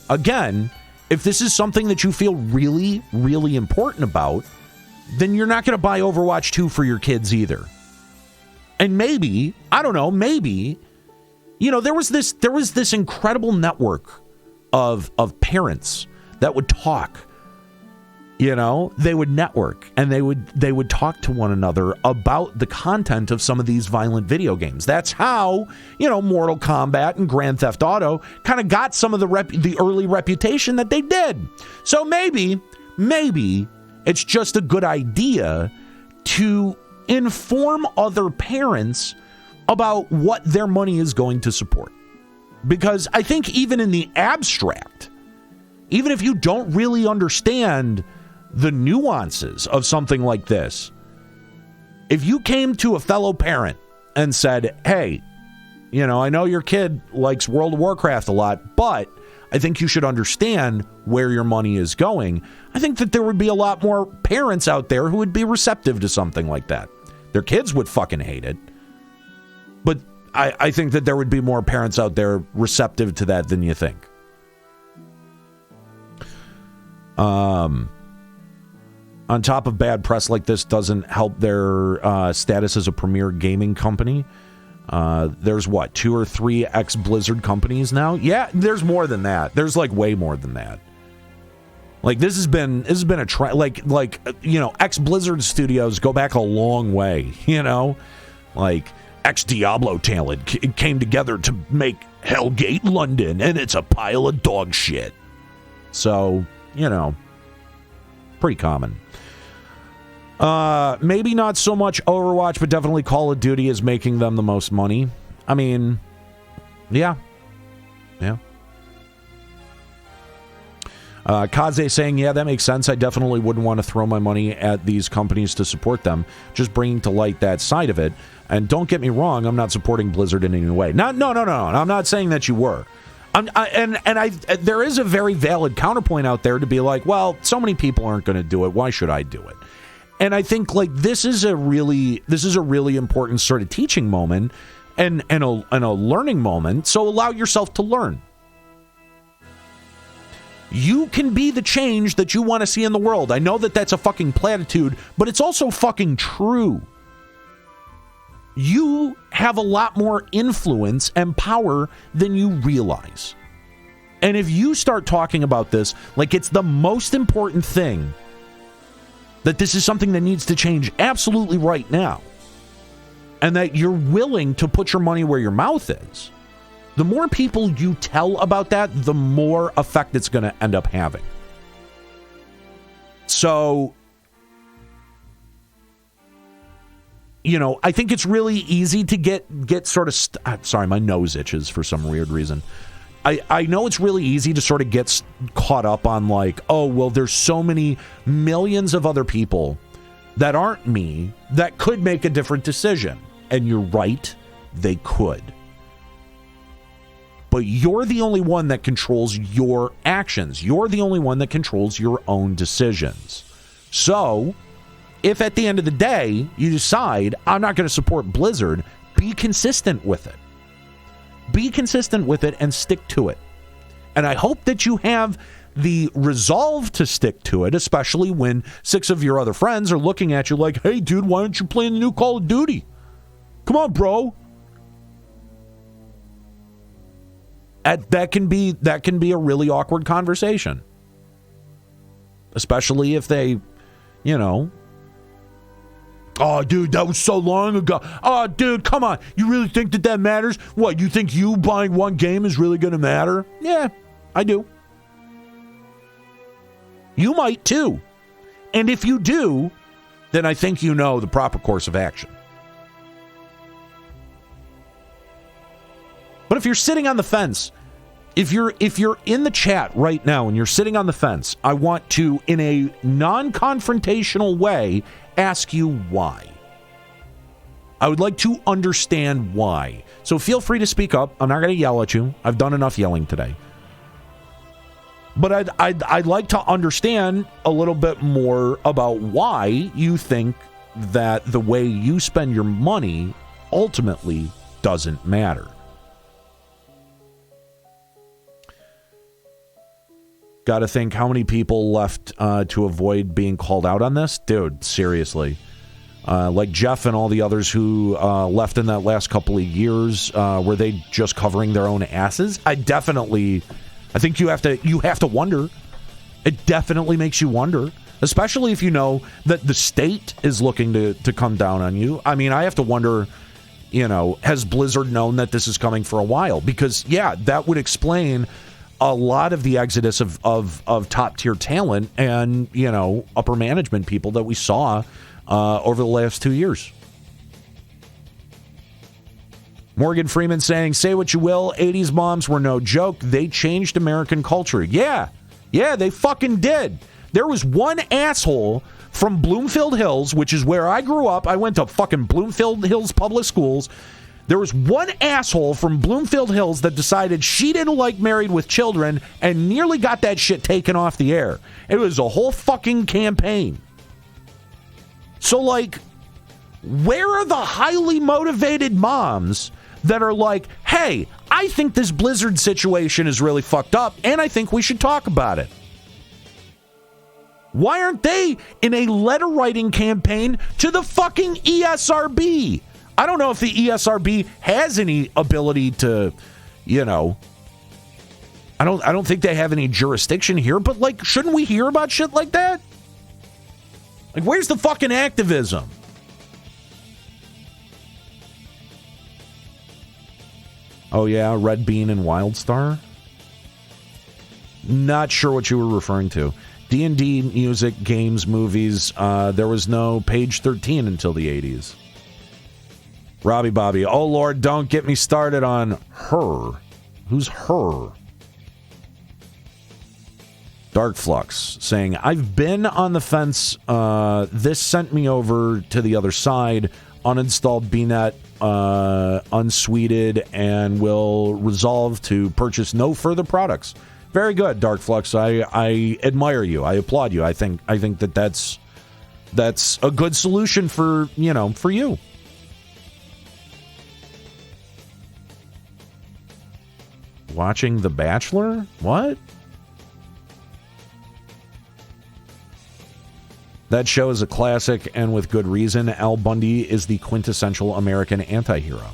again, if this is something that you feel really, really important about, then you're not going to buy Overwatch 2 for your kids either. And maybe, I don't know, maybe, you know, there was this incredible network of parents that would talk. You know, they would network and they would talk to one another about the content of some of these violent video games. That's how, you know, Mortal Kombat and Grand Theft Auto kind of got some of the early reputation that they did. So maybe it's just a good idea to inform other parents about what their money is going to support. Because I think even in the abstract, even if you don't really understand the nuances of something like this, if you came to a fellow parent and said, hey, you know, I know your kid likes World of Warcraft a lot, but I think you should understand where your money is going, I think that there would be a lot more parents out there who would be receptive to something like that. Their kids would fucking hate it, but I think that there would be more parents out there receptive to that than you think. On top of bad press like this doesn't help their status as a premier gaming company. There's what, 2 or 3 ex-Blizzard companies now? Yeah, there's more than that. There's like way more than that. Like this has been a trend. Like you know, ex-Blizzard studios go back a long way. You know, like ex-Diablo talent came together to make Hellgate London, and it's a pile of dog shit. So you know, pretty common. Maybe not so much Overwatch, but definitely Call of Duty is making them the most money. I mean, yeah. Kaze saying, yeah, that makes sense. I definitely wouldn't want to throw my money at these companies to support them. Just bringing to light that side of it. And don't get me wrong, I'm not supporting Blizzard in any way. No. I'm not saying that you were. There is a very valid counterpoint out there to be like, well, so many people aren't going to do it. Why should I do it? And I think like this is a really important sort of teaching moment and a learning moment. So allow yourself to learn. You can be the change that you want to see in the world. I know that that's a fucking platitude, but it's also fucking true. You have a lot more influence and power than you realize. And if you start talking about this like it's the most important thing, that this is something that needs to change absolutely right now, and that you're willing to put your money where your mouth is, the more people you tell about that, the more effect it's going to end up having. So, I think it's really easy to get sort of... sorry, my nose itches for some weird reason. I know it's really easy to sort of get caught up on like, oh, well, there's so many millions of other people that aren't me that could make a different decision. And you're right, they could. But you're the only one that controls your actions. You're the only one that controls your own decisions. So, if at the end of the day you decide, I'm not going to support Blizzard, be consistent with it. Be consistent with it and stick to it. And I hope that you have the resolve to stick to it, especially when 6 of your other friends are looking at you like, hey, dude, why aren't you playing the new Call of Duty? Come on, bro. That can be a really awkward conversation. Especially if they, oh, dude, that was so long ago. Oh, dude, come on. You really think that matters? What, you think you buying one game is really going to matter? Yeah, I do. You might too. And if you do, then I think you know the proper course of action. But if you're sitting on the fence, if you're in the chat right now and you're sitting on the fence, I want to, in a non-confrontational way, ask you why. I would like to understand why. So feel free to speak up. I'm not going to yell at you. I've done enough yelling today. But I'd like to understand a little bit more about why you think that the way you spend your money ultimately doesn't matter. Got to think how many people left to avoid being called out on this? Dude, seriously. Like Jeff and all the others who left in that last couple of years, were they just covering their own asses? I think you have to wonder. It definitely makes you wonder, especially if you know that the state is looking to come down on you. I mean, I have to wonder, has Blizzard known that this is coming for a while? Because, yeah, that would explain a lot of the exodus of top-tier talent and, upper management people that we saw over the last 2 years. Morgan Freeman saying, say what you will, 80s moms were no joke. They changed American culture. Yeah, they fucking did. There was one asshole from Bloomfield Hills, which is where I grew up. I went to fucking Bloomfield Hills public schools. There was one asshole from Bloomfield Hills that decided she didn't like Married with Children and nearly got that shit taken off the air. It was a whole fucking campaign. So, like, where are the highly motivated moms that are like, hey, I think this Blizzard situation is really fucked up and I think we should talk about it? Why aren't they in a letter writing campaign to the fucking ESRB? I don't know if the ESRB has any ability to, I don't think they have any jurisdiction here, but like, shouldn't we hear about shit like that? Like, where's the fucking activism? Oh yeah, Red Bean and Wildstar? Not sure what you were referring to. D&D, music, games, movies, there was no page 13 until the 80s. Robbie Bobby, oh Lord, don't get me started on her. Who's her? Dark Flux saying, I've been on the fence. This sent me over to the other side. Uninstalled BNet, unsweeted, and will resolve to purchase no further products. Very good, Dark Flux. I admire you. I applaud you. I think that's a good solution for you. Watching The Bachelor? What? That show is a classic, and with good reason. Al Bundy is the quintessential American anti-hero.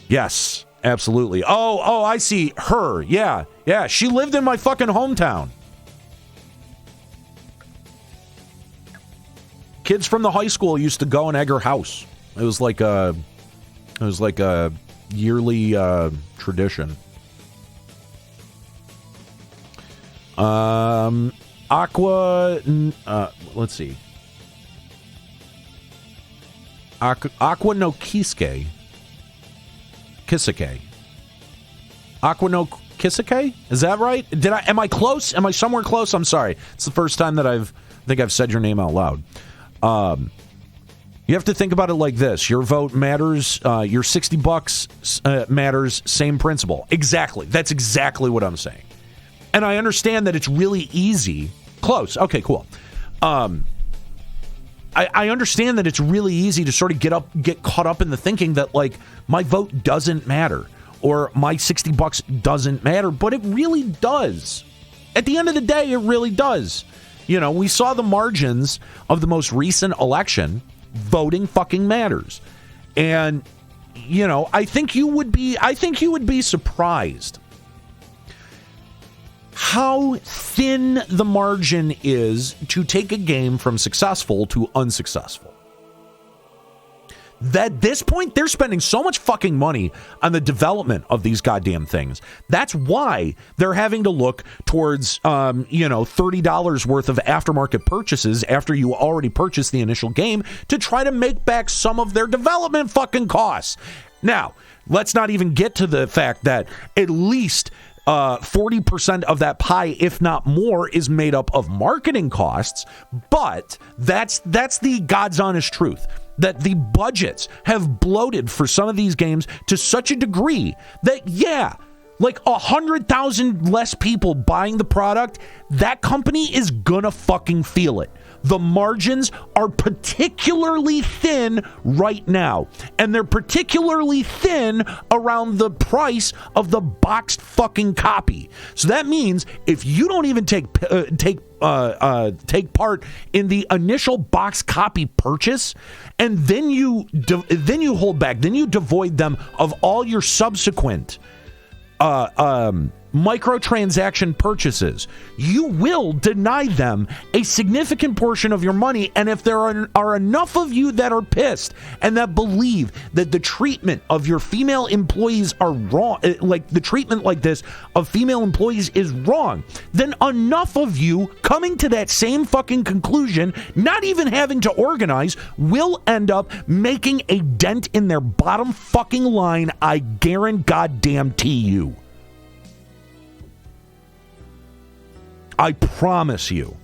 Yes, absolutely. Oh, I see. Her. Yeah. She lived in my fucking hometown. Kids from the high school used to go and egg her house. It was like a yearly tradition. Aqua. Let's see. Aqua no Kisuke. Kisake. Aqua no Kisake? Is that right? Am I close? Am I somewhere close? I'm sorry. It's the first time that I think I've said your name out loud. You have to think about it like this. Your vote matters. Your $60 matters. Same principle. Exactly. That's exactly what I'm saying. And I understand that it's really easy. Close. Okay, cool. I understand that it's really easy to sort of get caught up in the thinking that, like, my vote doesn't matter or my $60 doesn't matter, but it really does. At the end of the day, it really does. You know, we saw the margins of the most recent election. Voting fucking matters. And, you know, I think you would be surprised how thin the margin is to take a game from successful to unsuccessful. At this point, they're spending so much fucking money on the development of these goddamn things. That's why they're having to look towards, $30 worth of aftermarket purchases after you already purchased the initial game to try to make back some of their development fucking costs. Now, let's not even get to the fact that at least 40% of that pie, if not more, is made up of marketing costs. But that's the God's honest truth. That the budgets have bloated for some of these games to such a degree that, yeah, like 100,000 less people buying the product, that company is gonna fucking feel it. The margins are particularly thin right now, and they're particularly thin around the price of the boxed fucking copy. So that means if you don't even take part in the initial box copy purchase, and then you hold back, then you devoid them of all your subsequent microtransaction purchases, you will deny them a significant portion of your money. And if there are enough of you that are pissed and that believe that the treatment of your female employees are wrong, like the treatment like this of female employees is wrong, then enough of you coming to that same fucking conclusion, not even having to organize, will end up making a dent in their bottom fucking line. I guarantee you. I promise you.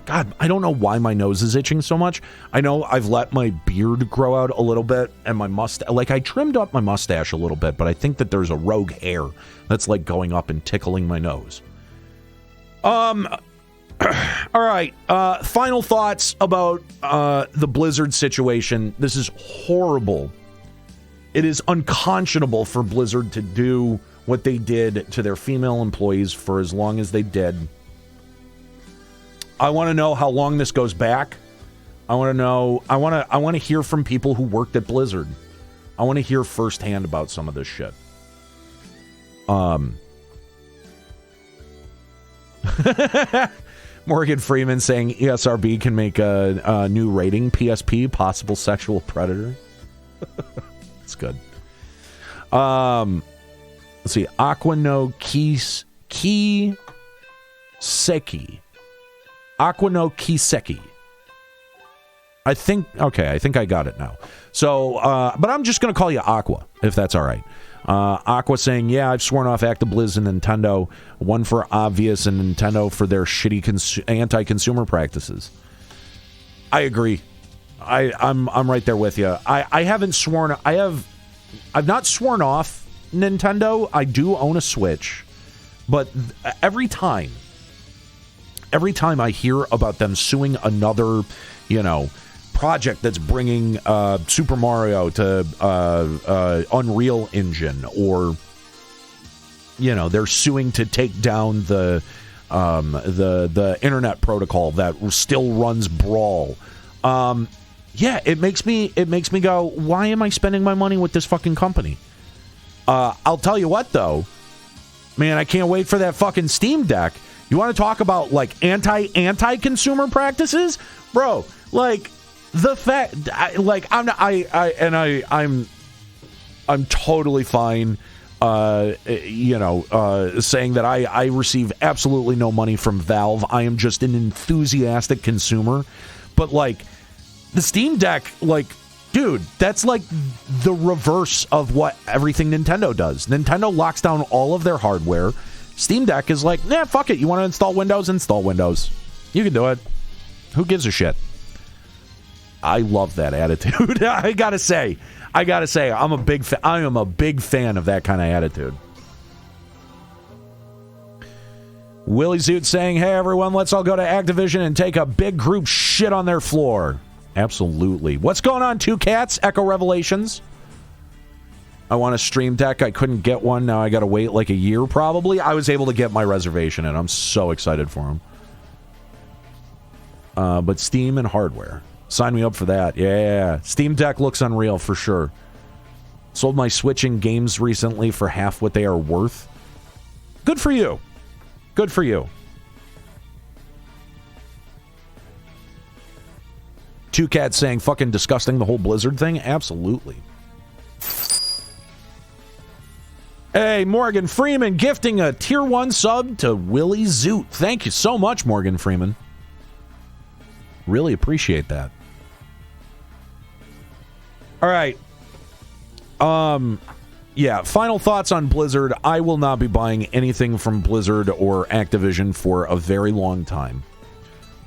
God, I don't know why my nose is itching so much. I know I've let my beard grow out a little bit and my mustache, like I trimmed up my mustache a little bit, but I think that there's a rogue hair that's like going up and tickling my nose. All right. Final thoughts about the Blizzard situation. This is horrible. It is unconscionable for Blizzard to do what they did to their female employees for as long as they did. I want to know how long this goes back. I want to know. I want to hear from people who worked at Blizzard. I want to hear firsthand about some of this shit. Morgan Freeman saying ESRB can make a new rating. PSP, possible sexual predator. It's good. Let's see. Aqua no Kiseki. Aqua no Kiseki. I think I got it now. So, but I'm just going to call you Aqua, if that's all right. Aqua saying, yeah, I've sworn off ActiBliz and Nintendo. One for obvious and Nintendo for their shitty anti-consumer practices. I agree. I'm right there with you. I haven't sworn. I've not sworn off Nintendo. I do own a Switch, but every time I hear about them suing another, project that's bringing Super Mario to Unreal Engine, or they're suing to take down the internet protocol that still runs Brawl. Yeah, it makes me go, why am I spending my money with this fucking company? I'll tell you what, though, man, I can't wait for that fucking Steam Deck. You want to talk about like anti-consumer practices, bro? Like, the fact, I'm totally fine, saying that I receive absolutely no money from Valve. I am just an enthusiastic consumer. But, like, the Steam Deck, like, dude, that's like the reverse of what everything Nintendo does. Nintendo locks down all of their hardware. Steam Deck is like, nah, fuck it. You want to install Windows? Install Windows. You can do it. Who gives a shit? I love that attitude. I gotta say, I am a big fan of that kind of attitude. Willie Zoot saying, hey everyone, let's all go to Activision and take a big group shit on their floor. Absolutely. What's going on, Two Cats? Echo Revelations. I want a Stream Deck. I couldn't get one. Now I gotta wait like a year probably. I was able to get my reservation and I'm so excited for them. But Steam and hardware. Sign me up for that. Yeah. Steam Deck looks unreal for sure. Sold my Switch and games recently for half what they are worth. Good for you. Good for you. Two Cats saying fucking disgusting the whole Blizzard thing. Absolutely. Hey, Morgan Freeman gifting a tier 1 sub to Willie Zoot. Thank you so much, Morgan Freeman. Really appreciate that. All right. Yeah, final thoughts on Blizzard. I will not be buying anything from Blizzard or Activision for a very long time.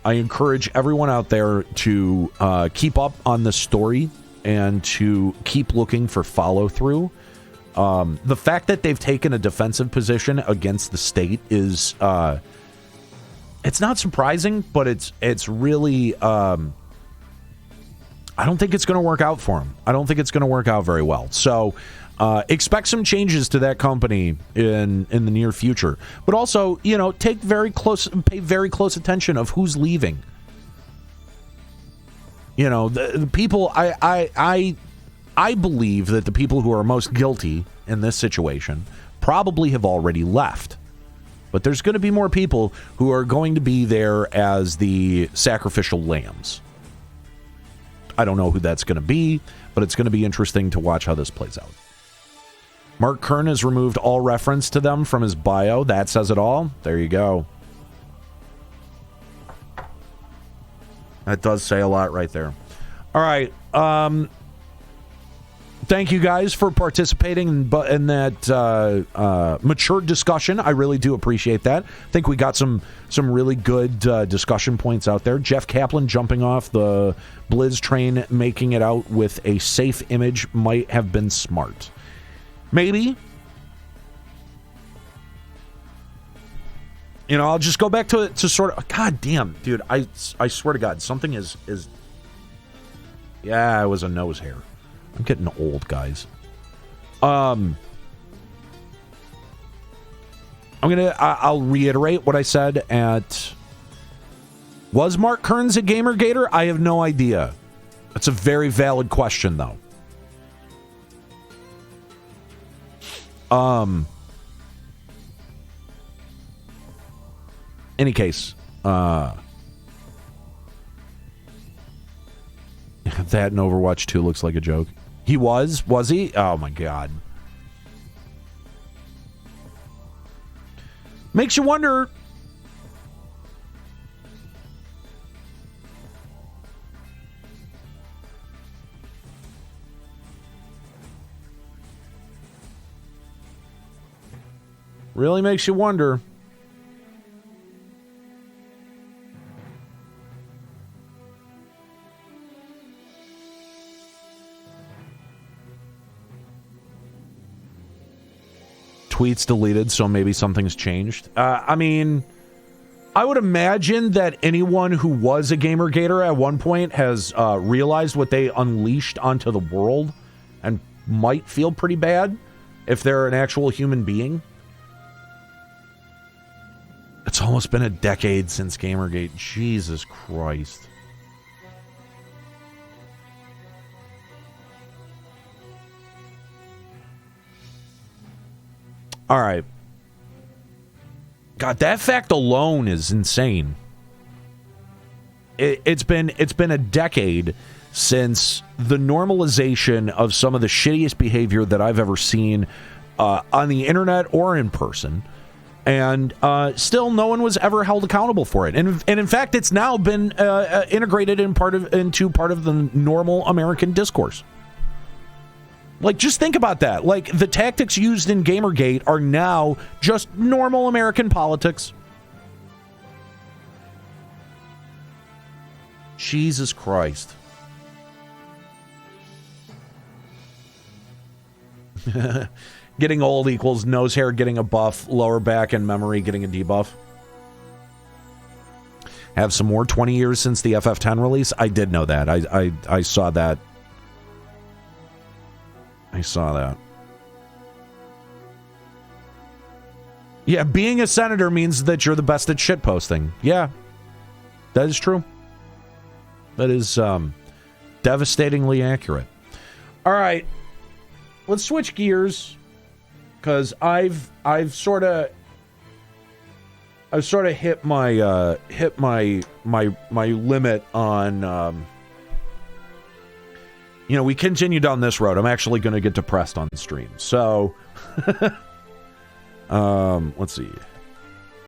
I encourage everyone out there to keep up on the story and to keep looking for follow-through. The fact that they've taken a defensive position against the state is... it's not surprising, but it's really... I don't think it's going to work out for them. I don't think it's going to work out very well. So expect some changes to that company in the near future. But also, pay very close attention of who's leaving. The people, I believe that the people who are most guilty in this situation probably have already left. But there's going to be more people who are going to be there as the sacrificial lambs. I don't know who that's going to be, but it's going to be interesting to watch how this plays out. Mark Kern has removed all reference to them from his bio. That says it all. There you go. That does say a lot right there. All right. Thank you guys for participating in that mature discussion. I really do appreciate that. I think we got some really good discussion points out there. Jeff Kaplan jumping off the Blizz train, making it out with a safe image might have been smart. Maybe. I'll just go back to sort of... God damn, dude. I swear to God, something is... Yeah, it was a nose hair. I'm getting old, guys. I'll reiterate what I said at... Was Mark Kearns a Gamergator? I have no idea. That's a very valid question, though. Any case, that in Overwatch 2 looks like a joke. He was he? Oh my god. Makes you wonder. Really makes you wonder. Tweets deleted, so maybe something's changed. I mean, I would imagine that anyone who was a Gamergator at one point has realized what they unleashed onto the world and might feel pretty bad if they're an actual human being. It's almost been a decade since Gamergate. Jesus Christ. All right. God, that fact alone is insane. it's been a decade since the normalization of some of the shittiest behavior that I've ever seen on the internet or in person. And still, no one was ever held accountable for it. And in fact, it's now been integrated into part of the normal American discourse. Like, just think about that. Like, the tactics used in Gamergate are now just normal American politics. Jesus Christ. Getting old equals nose hair getting a buff, lower back and memory getting a debuff. Have some more 20 years since the FF10 release. I did know that. I saw that. I saw that. Yeah, being a senator means that you're the best at shitposting. Yeah, that is true. That is devastatingly accurate. All right, let's switch gears because I've sort of hit my limit on. We continue down this road. I'm actually going to get depressed on the stream. So, let's see.